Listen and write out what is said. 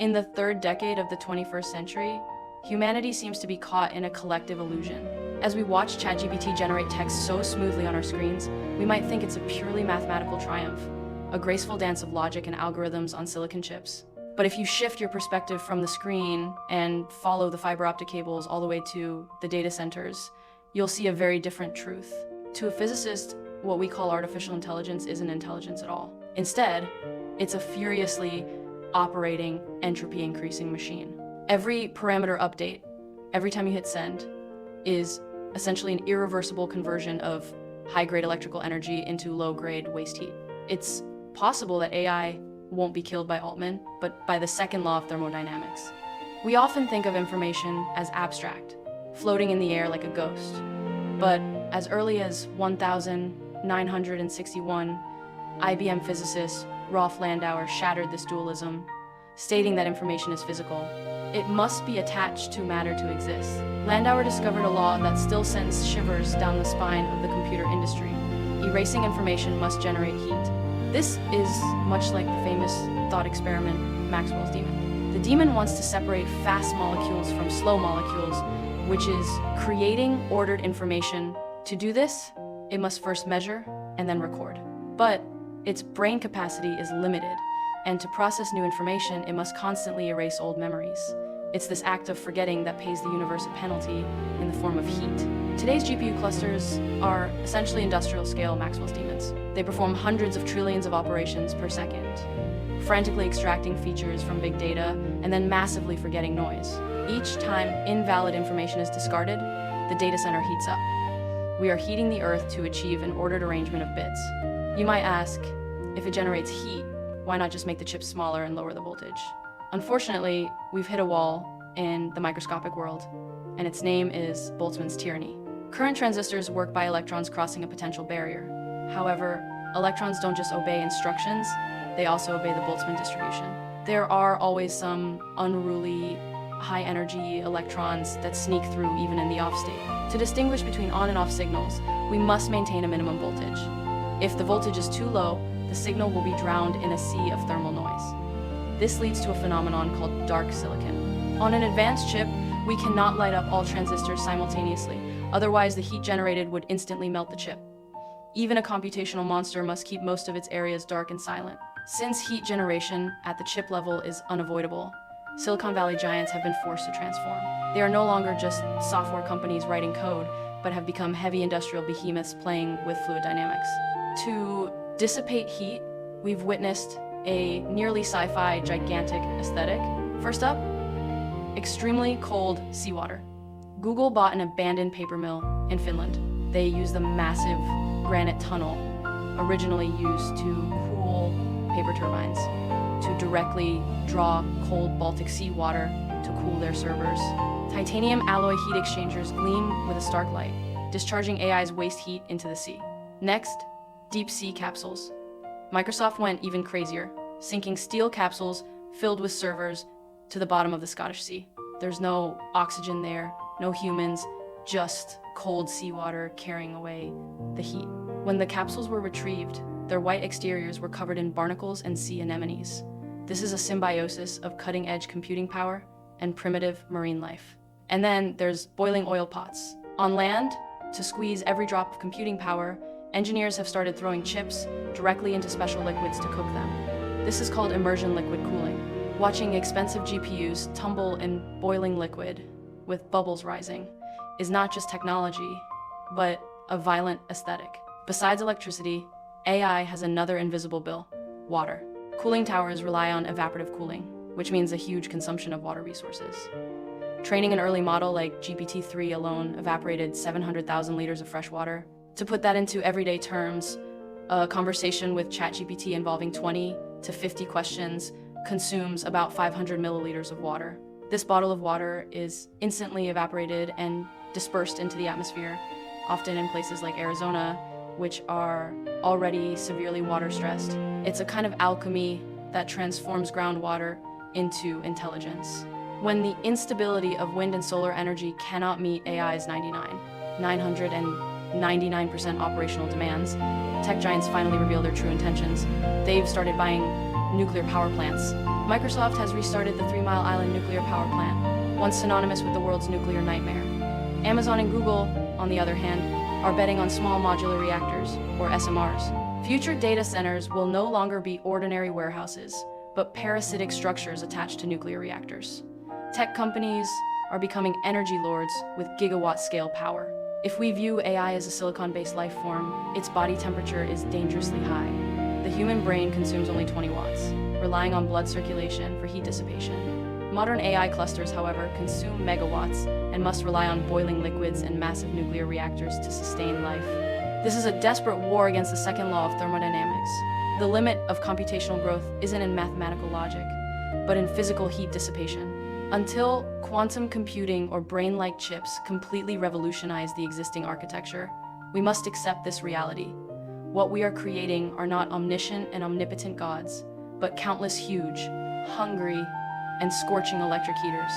In the third decade of the 21st century, humanity seems to be caught in a collective illusion. As we watch ChatGPT generate text so smoothly on our screens, we might think it's a purely mathematical triumph, a graceful dance of logic and algorithms on silicon chips. But if you shift your perspective from the screen and follow the fiber optic cables all the way to the data centers, you'll see a very different truth. To a physicist, what we call artificial intelligence isn't intelligence at all. Instead, it's a furiously operating, entropy-increasing machine. Every parameter update, every time you hit send, is essentially an irreversible conversion of high-grade electrical energy into low-grade waste heat. It's possible that AI won't be killed by Altman, but by the second law of thermodynamics. We often think of information as abstract, floating in the air like a ghost. But as early as 1961, IBM physicist Rolf Landauer shattered this dualism, stating that information is physical. It must be attached to matter to exist. Landauer discovered a law that still sends shivers down the spine of the computer industry. Erasing information must generate heat. This is much like the famous thought experiment, Maxwell's demon. The demon wants to separate fast molecules from slow molecules, which is creating ordered information. To do this, it must first measure and then record. But its brain capacity is limited, and to process new information, it must constantly erase old memories. It's this act of forgetting that pays the universe a penalty in the form of heat. Today's GPU clusters are essentially industrial-scale Maxwell's demons. They perform hundreds of trillions of operations per second, frantically extracting features from big data and then massively forgetting noise. Each time invalid information is discarded, the data center heats up. We are heating the Earth to achieve an ordered arrangement of bits. You might ask, if it generates heat, why not just make the chips smaller and lower the voltage? Unfortunately, we've hit a wall in the microscopic world, and its name is Boltzmann's tyranny. Current transistors work by electrons crossing a potential barrier. However, electrons don't just obey instructions, they also obey the Boltzmann distribution. There are always some unruly, high-energy electrons that sneak through even in the off state. To distinguish between on and off signals, we must maintain a minimum voltage. If the voltage is too low, the signal will be drowned in a sea of thermal noise. This leads to a phenomenon called dark silicon. On an advanced chip, we cannot light up all transistors simultaneously, otherwise the heat generated would instantly melt the chip. Even a computational monster must keep most of its areas dark and silent. Since heat generation at the chip level is unavoidable, Silicon Valley giants have been forced to transform. They are no longer just software companies writing code, but have become heavy industrial behemoths playing with fluid dynamics. To dissipate heat, we've witnessed a nearly sci-fi gigantic aesthetic. First up, extremely cold seawater. Google bought an abandoned paper mill in Finland. They used the massive granite tunnel originally used to cool paper turbines to directly draw cold Baltic Sea water to cool their servers. Titanium alloy heat exchangers gleam with a stark light, discharging AI's waste heat into the sea. Next, deep sea capsules. Microsoft went even crazier, sinking steel capsules filled with servers to the bottom of the Scottish Sea. There's no oxygen there, no humans, just cold seawater carrying away the heat. When the capsules were retrieved, their white exteriors were covered in barnacles and sea anemones. This is a symbiosis of cutting-edge computing power and primitive marine life. And then there's boiling oil pots. On land, to squeeze every drop of computing power, engineers have started throwing chips directly into special liquids to cook them. This is called immersion liquid cooling. Watching expensive GPUs tumble in boiling liquid with bubbles rising is not just technology, but a violent aesthetic. Besides electricity, AI has another invisible bill: water. Cooling towers rely on evaporative cooling, which means a huge consumption of water resources. Training an early model like GPT-3 alone evaporated 700,000 liters of fresh water. To put that into everyday terms, a conversation with ChatGPT involving 20 to 50 questions consumes about 500 milliliters of water. This bottle of water is instantly evaporated and dispersed into the atmosphere, often in places like Arizona, which are already severely water-stressed. It's a kind of alchemy that transforms groundwater into intelligence. When the instability of wind and solar energy cannot meet AI's 999% operational demands, tech giants finally reveal their true intentions. They've started buying nuclear power plants. Microsoft has restarted the 3 Mile Island nuclear power plant, once synonymous with the world's nuclear nightmare. Amazon and Google, on the other hand, are betting on small modular reactors, or SMRs. Future data centers will no longer be ordinary warehouses, but parasitic structures attached to nuclear reactors. Tech companies are becoming energy lords with gigawatt-scale power. If we view AI as a silicon-based life form, its body temperature is dangerously high. The human brain consumes only 20 watts, relying on blood circulation for heat dissipation. Modern AI clusters, however, consume megawatts and must rely on boiling liquids and massive nuclear reactors to sustain life. This is a desperate war against the second law of thermodynamics. The limit of computational growth isn't in mathematical logic, but in physical heat dissipation. Until quantum computing or brain-like chips completely revolutionize the existing architecture, we must accept this reality. What we are creating are not omniscient and omnipotent gods, but countless huge, hungry, and scorching electric heaters.